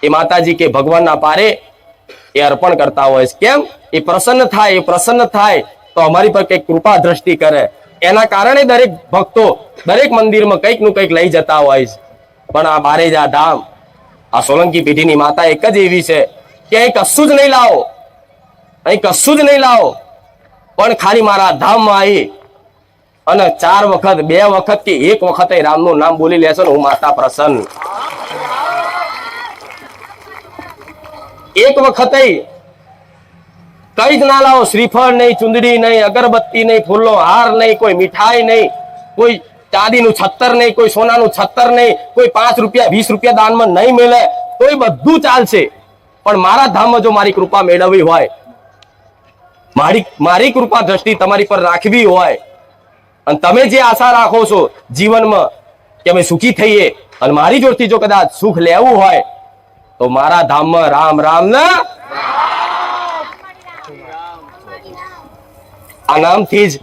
એ માતાજી કે ભગવાનના પારે એ અર્પણ કરતા હોય. કેમ? એ પ્રસન્ન થાય તો અમારી પર કઈક કૃપા દ્રષ્ટિ કરે. એના કારણે દરેક ભક્તો દરેક મંદિરમાં કંઈક નું કંઈક લઈ જતા હોય છે. પણ આ બારેજા ધામ, આ સોલંકી પેઢીની માતા એક જ એવી છે કે અહીં કશું જ નહીં લાવો, અહીં કશું જ નહીં લાવો, પણ ખાલી મારા ધામમાં આવી અને 4 વખત 2 વખત કે 1 વખત રામનું નામ બોલી લેશો ને હું માતા પ્રસન્ન. 1 વખત કઈ જ ના લાવો, શ્રીફળ નહીં, ચુંદડી નહીં, અગરબત્તી નહીં, ફૂલનો હાર નહીં, કોઈ મીઠાઈ નહીં, કોઈ ચાંદીનું છત્તર નહીં, કોઈ સોનાનું છત્તર નહીં, કોઈ 5 રૂપિયા 20 રૂપિયા દાનમાં નહીં મળે તો એ બધું ચાલશે. પણ મારા ધામમાં જો મારી કૃપા મેળવવી હોય, મારી કૃપા દ્રષ્ટિ તમારી પર રાખવી હોય અને તમે જે આશા રાખો છો જીવનમાં કે અમે સુખી થઈએ અને મારી જોડથી જો કદાચ સુખ લેવું હોય તો મારા ધામમાં રામ રામ ના આ નામથી જ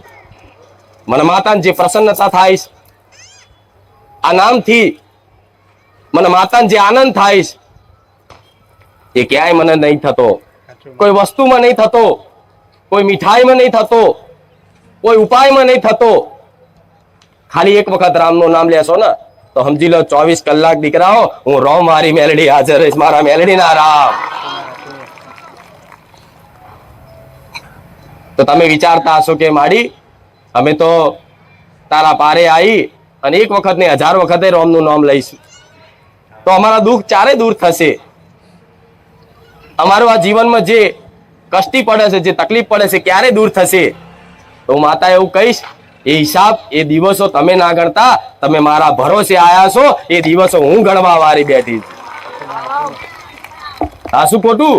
મને માતાને જે પ્રસન્નતા થાય, આ નામથી મને માતાને જે આનંદ થાય એ ક્યાંય મને નહીં થતો, કોઈ વસ્તુમાં નહીં થતો, કોઈ મીઠાઈમાં નહીં થતો, કોઈ ઉપાયમાં નહીં થતો. ખાલી 1 વખત રામનું નામ લેશો ને તો સમજી લો 24 કલાક દીકરાઓ હું રોમ મારી મેલડી હાજર રહીશ, મારા મેલડી ના રામ. તો તમે વિચારતા હશો કે માડી અમે તો તારા પારે આવી અને 1 વખત ને 1000 વખતે રોમનું નામ લઈશું તો અમારા દુઃખ ચારે દૂર થશે. અમારું આ જીવનમાં જે કષ્ટી પડે છે, જે તકલીફ પડે છે ક્યારે દૂર થશે? તો માતા એવું કહીશ એ હિસાબ એ દિવસો તમે ના ગણતા, તમે મારા ભરોસે આયા છો, એ દિવસો હું ગણવા વાળી બેઠી. આ શું ખોટું?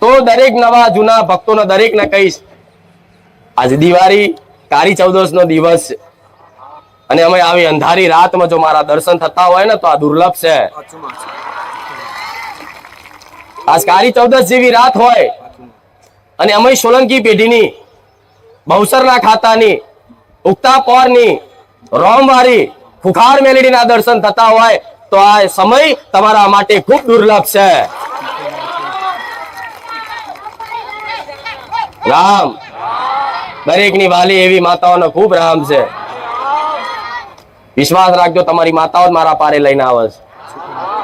તો દરેક નવા જૂના ભક્તોને દરેકને કહીશ આજે દિવાળી કાળી ચૌદશ નો દિવસ છે અને અમે આવી અંધારી રાતમાં જો મારા દર્શન થતા હોય ને તો આ દુર્લભ છે. આજ કાળી ચૌદશ જેવી રાત હોય અને અમે સોલંકી પેઢીની બહુસરના ખાતાની ઉગતા પોરની રોમવારી ખુખાર મેલડીના દર્શન થતા હોય તો આ સમય તમારા માટે ખૂબ દુર્લભ છે. રામ દરેકની વાલી એવી માતાઓનો ખૂબ રામ છે. વિશ્વાસ રાખજો તમારી માતાઓ જ મારા પારે લઈને આવે છે.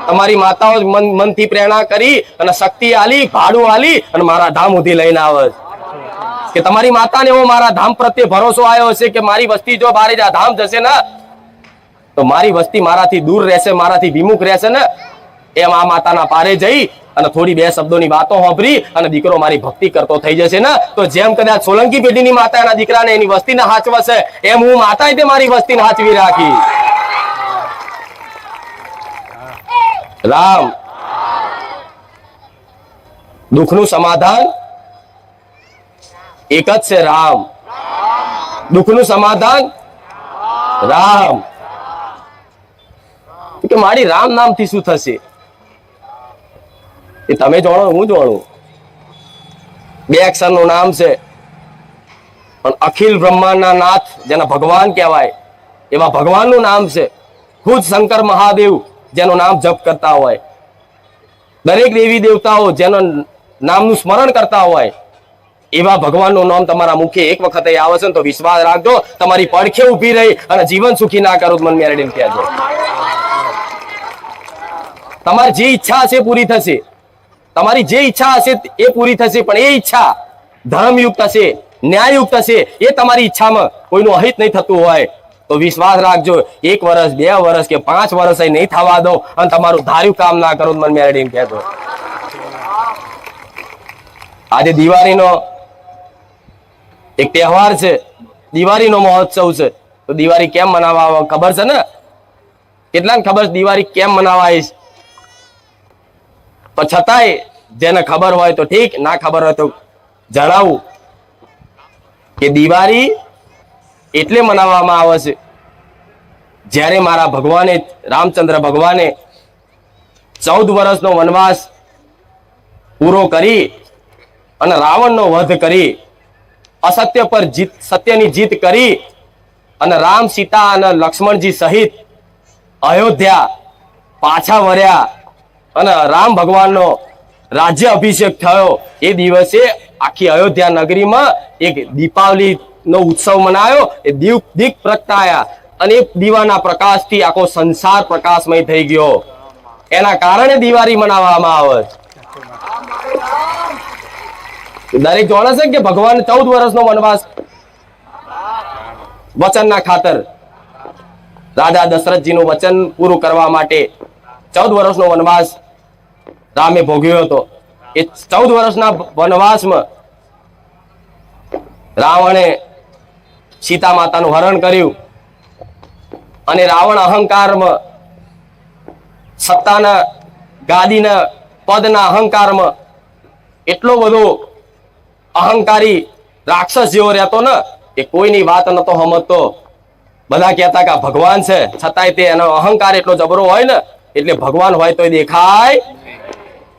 તમારી માતાઓ જ મનથી પ્રેરણા કરી અને શક્તિ આલી, ભાડું આલી અને મારા ધામ સુધી લઈને આવે છે. કે તમારી માતાને એવો મારા ધામ પ્રત્યે ભરોસો આવ્યો હશે કે મારી વસ્તી જો બારેજા ધામ જશે ને તો મારી વસ્તી મારાથી દૂર રહેશે, મારાથી વિમુખ રહેશે ને. એમ આ માતાના પારે જઈ અને થોડી 2 શબ્દોની વાતો સાંભળી અને દીકરો મારી ભક્તિ કરતો થઈ જશે ને તો જેમ કદાચ સોલંકી પેઢીની માતા એના દીકરાને એની વસ્તીને હાચવશે એમ હું માતા તે મારી વસ્તીને હાચવી રાખી. રામ દુઃખનું સમાધાન એક જ છે, રામ. દુઃખનું સમાધાન રામ. કે મારી રામ નામથી શું થશે એ તમે જાણો, હું જાણું. 2 અક્ષરનું નામ છે પણ અખિલ બ્રહ્માંડના નાથ જેના ભગવાન કહેવાય એવા ભગવાનનું નામ છે. ખુદ શંકર મહાદેવ જેનું નામ જપ કરતા હોય, દરેક દેવી દેવતાઓ જેનું નામનું સ્મરણ કરતા હોય એવા ભગવાનનું નામ તમારા મુખે 1 વખત આવે છે તો વિશ્વાસ રાખજો તમારી પડખે ઊભી રહી અને જીવન સુખી ના કરો મન મેળવીને કહેજો. તમારી જે ઈચ્છા હશે પૂરી થશે, તમારી જે ઈચ્છા હશે એ પૂરી થશે, પણ એ ઈચ્છા ધર્મયુક્ત હશે, ન્યાયયુક્ત હશે. એ તમારી ઈચ્છામાં કોઈનું અહિત નહીં થતું હોય તો વિશ્વાસ રાખજો 1 વર્ષ 2 વર્ષ કે 5 વર્ષ નહીં થવા દો અને તમારું ધાર્યું કામ ના કરો મન મેળવીને કહેજો. આજે દિવાળીનો એક તહેવાર છે, દિવાળીનો મહોત્સવ છે. તો દિવાળી કેમ મનાવવા ખબર છે ને? કેટલાને ખબર છે દિવાળી કેમ મનાવાય? પણ છતાંય જેને ખબર હોય તો ઠીક, ના ખબર હોય તો જણાવું કે દિવાળી એટલે મનાવવામાં આવે છે જ્યારે મારા ભગવાને રામચંદ્ર ભગવાને 14 વર્ષનો વનવાસ પૂરો કરી અને રાવણનો વધ કરી અસત્ય પર સત્યની જીત કરી અને રામ, સીતા અને લક્ષ્મણજી સહિત અયોધ્યા પાછા વળ્યા અને રામ ભગવાનનો રાજ્ય અભિષેક થયો એ દિવસે આખી અયોધ્યા નગરીમાં એક દીપાવલી નો ઉત્સવ મનાયો. એ દીપ પ્રગટાયા અને એ દીવાના પ્રકાશથી આખો સંસાર પ્રકાશમય થઈ ગયો. એના કારણે દિવાળી મનાવવામાં આવે છે. દરેક જાણે છે કે ભગવાન 14 વર્ષનો વનવાસ વચનના ખાતર રાજા દશરથજીનું વચન પૂરું કરવા માટે 14 વર્ષનો વનવાસ રામે ભોગવ્યો હતો. એ 14 વર્ષના વનવાસમાં રાવણે સીતા માતાનું હરણ કર્યું અને રાવણ અહંકારમાં, સત્તાના, ગાદીના, પદના અહંકારમાં એટલો બધો અહંકારી રાક્ષસ જેવો રહેતો ને કે કોઈની વાત નતો સમજતો. બધા કહેતા કે ભગવાન છે, છતાંય તે એનો અહંકાર એટલો જબરો હોય ને એટલે ભગવાન હોય તો દેખાય.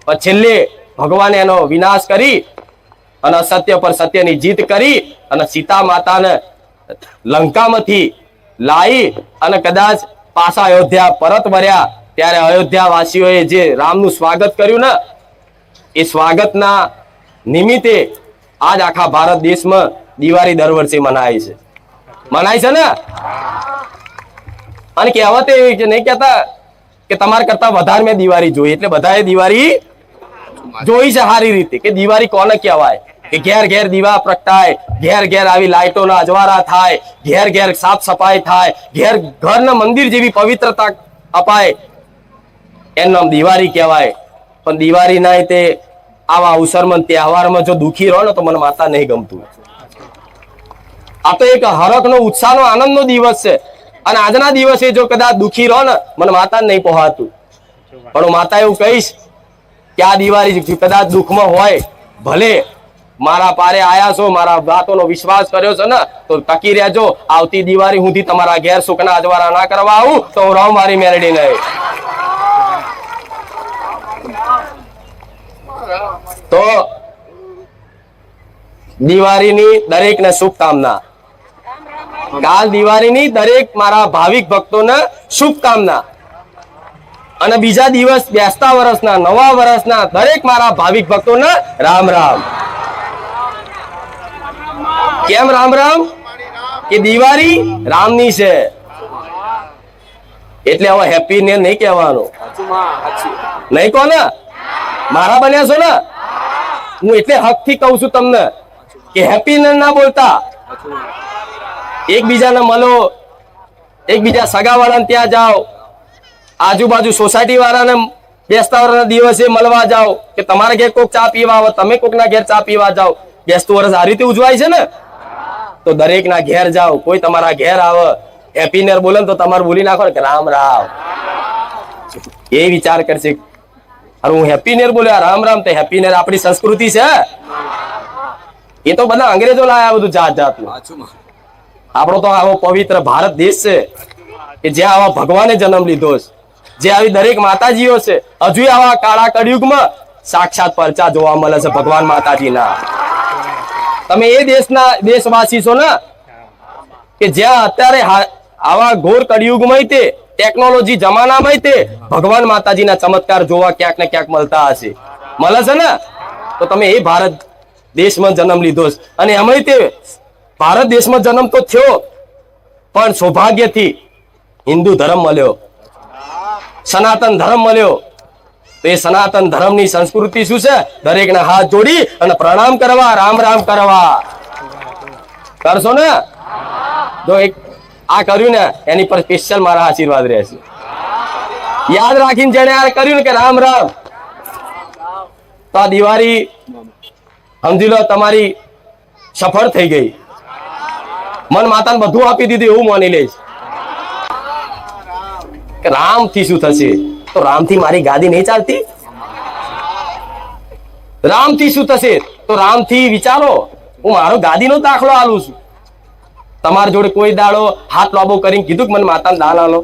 પણ છેલ્લે ભગવાને એનો વિનાશ કરી અને અસત્ય પર સત્યની જીત કરી અને સીતા માતાને લંકામાંથી લાવી અને કદાચ પાછા અયોધ્યા પરત વર્યા ત્યારે અયોધ્યા વાસીઓએ જે રામનું સ્વાગત કર્યું ને એ સ્વાગતના નિમિત્તે આજ આખા ભારત દેશમાં દિવાળી દર વર્ષે મનાય છે ને. અને કહેવત એવી છે, નહીં કહેતા કે તમારા કરતા વધારે મેં દિવાળી જોઈ, એટલે બધાએ દિવાળી જોઈ છે સારી રીતે કે દિવાળી કોને કહેવાય. કે ઘેર ઘેર દીવા પ્રગટાય, ઘેર ઘેર આવી લાઈટોના અજવાળા થાય, ઘેર ઘેર સાફ સફાઈ થાય, ઘેર ઘરના મંદિર જેવી પવિત્રતા અપાય, એનું નામ દિવાળી કહેવાય. પણ દિવાળી ના તે આવા અવસરમાં તહેવારમાં જો દુખી રહો ને તો મને માતા નહીં ગમતું. આ તો એક હરખનો, ઉત્સાહનો, આનંદનો દિવસ છે અને આજના દિવસે જો કદાચ દુખી રહો ને મને માતા નહીં પહોંચાતું. પણ હું માતા એવું કહીશ કે આ દિવાળી કદાચ દુઃખમાં હોય, ભલે મારા પારે આયા છો, મારા વાતોનો વિશ્વાસ કર્યો છે ને તો ટકી રહેજો. આવતી દિવાળી સુધી તમારા ઘેર સુખના અજવાળા ના કરવા આવું તો હું રહું મારી મેરડી નહીં. તો દિવાળીની દરેકને શુભકામના. કાલ દિવાળીની દરેક મારા ભાવિક ભક્તોને શુભકામના. અને બીજા દિવસ બેસતા વર્ષના, નવા વર્ષના દરેક મારા ભાવિક ભક્તોને રામ રામ. કેમ રામ રામ? કે દિવાળી રામની છે એટલે હવે હેપી ને નહીં કહેવાનું. નહીં કહો ને, મારા બન્યા છો ને, હું એટલે હક થી કઉ છું તમને કે હેપી ના બોલતા. એકબીજાને મળો, એકબીજા સગાવાળાને ત્યાં જાઓ, આજુબાજુ સોસાયટી વાળાને બેસતા વર્ષના દિવસે મળવા જાઓ કે તમારા ઘેર કોઈક ચા પીવા આવે, તમે કોઈકના ઘેર ચા પીવા જાઓ. બેસતું વર્ષ આ રીતે ઉજવાય છે ને તો દરેકના ઘેર જાઓ. કોઈ તમારા ઘેર આવે હેપી નેર બોલે તો તમારે બોલી નાખો કે રામ રામ. એ વિચાર કરશે અરે હું હેપી નેર બોલ્યો, રામ રામ. તો હેપી નેર આપણી સંસ્કૃતિ છે. એ તો બધા અંગ્રેજો લાયા બધું જાત જાતનું. આપણો તો આવો પવિત્ર ભારત દેશ છે કે જ્યાં આવા ભગવાને જન્મ લીધો છે, જે આવી દરેક માતાજીઓ છે. હજુ આવા કાળા કળિયુગમાં સાક્ષાત પરચા જોવા મળે છે ભગવાન માતાજીના. તમે એ દેશના દેશવાસી છો ને કે જ્યાં અત્યારે આવા ઘોર કળિયુગમાં તે ટેકનોલોજી જમાનામાં તે ભગવાન માતાજીના ચમત્કાર જોવા ક્યાંક ને ક્યાંક મળતા હશે. મળે છે ને તો તમે એ ભારત દેશમાં જન્મ લીધો છે. અને એમાં તે ભારત દેશમાં જન્મ તો થયો પણ સૌભાગ્યથી હિન્દુ ધર્મ મળ્યો, સનાતન ધર્મ મળ્યો. તો એ સનાતન ધર્મની સંસ્કૃતિ શું છે? દરેકના હાથ જોડી અને પ્રણામ કરવા, રામ રામ કરવા. કરશો ને? જો એક આ કર્યું ને એની પર સ્પેશિયલ મારા આશીર્વાદ રહેશે. યાદ રાખીને જેને આ કર્યું ને કે રામ રામ, તો આ દિવાળી સમજી લો તમારી સફળ થઈ ગઈ. મન માતાને બધું આપી દીધું એવું માની લઈશ. કે રામથી શું થશે? તો રામથી મારી ગાદી નહીં ચાલતી. રામથી શું થશે? તો રામથી વિચારો હું મારો ગાદીનો દાખલો આલું છું. તમારી જોડે કોઈ દાડો હાથ લાંબો કરીને કીધું કે મને માતાને દાન આલો?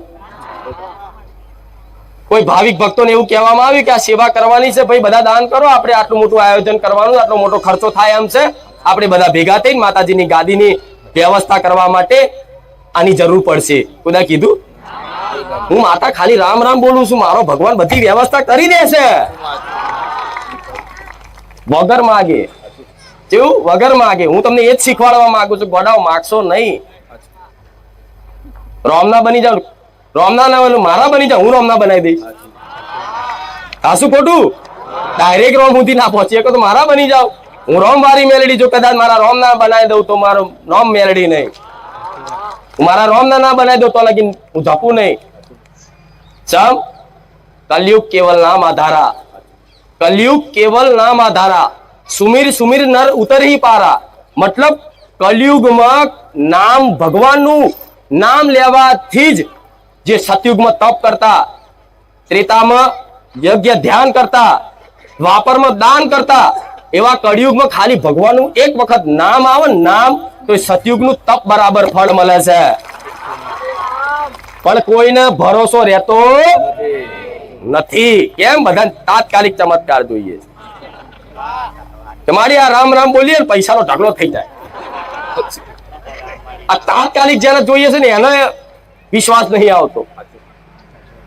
કોઈ ભાવિક ભક્તોને એવું કહેવામાં આવ્યું કે આ સેવા કરવાની છે ભાઈ, બધા દાન કરો, આપણે આટલું મોટું આયોજન કરવાનું, આટલો મોટો ખર્ચો થાય એમ છે, આપણે બધા ભેગા થઈને માતાજીની ગાદીની વ્યવસ્થા કરવા માટે આની જરૂર પડશે? કોઈ કીધું? હું માતા ખાલી રામ રામ બોલું છું, મારો ભગવાન બધી વ્યવસ્થા કરી દેશે વગર માગે. કેવું? વગર માગે. હું તમને એ જ શીખવાડવા માંગુ છું, ગોડાઓ માગશો નહીં. રોમના બની જાવ, રોમના ના બોલું, મારા બની જાવ, હું રોમના બનાવી દઈશ. સાસુ ખોટું? ડાયરેક્ટ રોમ સુધી ના પહોંચી શકો તો મારા બની જાવ. હું રોમ વાળી મેલડી, જો કદાચ મારા રોમ ના બનાવી દઉં તો મારો રોમ મેલડી નહીં. મારા રોમ ના બનાવી દઉં તો લગી હું જપું નહીં. ચમ? કલયુગ કેવલ નામ આધારા, કલયુગ કેવલ નામ આધારા, સુમીર સુમીર નર ઉતરહી પારા. મતલબ કલયુગમાં નામ ભગવાનનું નામ લેવાથી જ જે સતયુગમાં તપ કરતા, ત્રેતામાં યજ્ઞ ધ્યાન કરતા, દ્વાપરમાં દાન કરતા, એવા કળિયુગમાં ખાલી ભગવાનનું એક વખત નામ આવે નામ તો સતયુગનું તપ બરાબર ફળ મળે છે. પણ કોઈને ભરોસો રહેતો નથી. કેમ? બધા તાત્કાલિક ચમત્કાર જોઈએ. તમારી આ રામ રામ બોલીએ ને પૈસાનો ઢગલો થઈ જાય. આ તાત્કાલિક જેને જોઈએ છે ને એને વિશ્વાસ નહીં આવતો.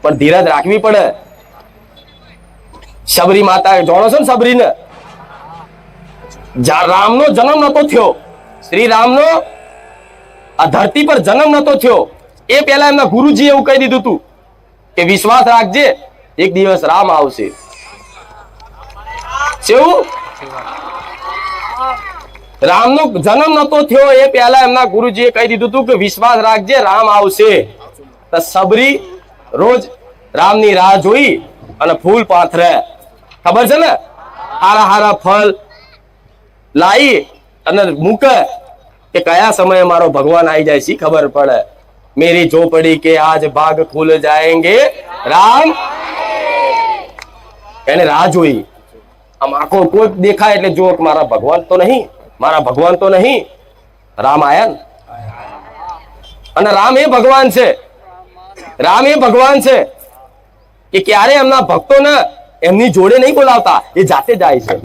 પણ ધીરજ રાખવી પડે. સબરી માતા જાણો છો ને? સબરીને રામનો જન્મ નતો થયો, શ્રી રામનો આ ધરતી પર જન્મ નતો થયો એ પહેલા એમના ગુરુજી એવું કહી દીધું હતું કે વિશ્વાસ રાખજે, એક દિવસ રામ આવશે. કેવું? રામનો જન્મ નતો થયો એ પહેલા એમના ગુરુજીએ કહી દીધું હતું કે વિશ્વાસ રાખજે, રામ આવશે. તો સબરી રોજ રામની રાહ જોઈ અને ફૂલ પાથરે. ખબર છે ને? હારા હારા ફળ લાવી અને મૂકે કે કયા સમયે મારો ભગવાન આવી જાય છે ખબર પડે. મેરી ઝોપડી કે આજ ભાગ ખુલ જાયેંગે રામ. એને રાહ જોઈ. આમ આંખો કોઈ દેખાય એટલે જો મારા ભગવાન તો નહીં, મારા ભગવાન તો નહીં. રામ આયા ને, અને રામ એ ભગવાન છે. રામ એ ભગવાન છે કે ક્યારે એમના ભક્તોને એમની જોડે નહીં બોલાવતા, એ જાતે જાય છે.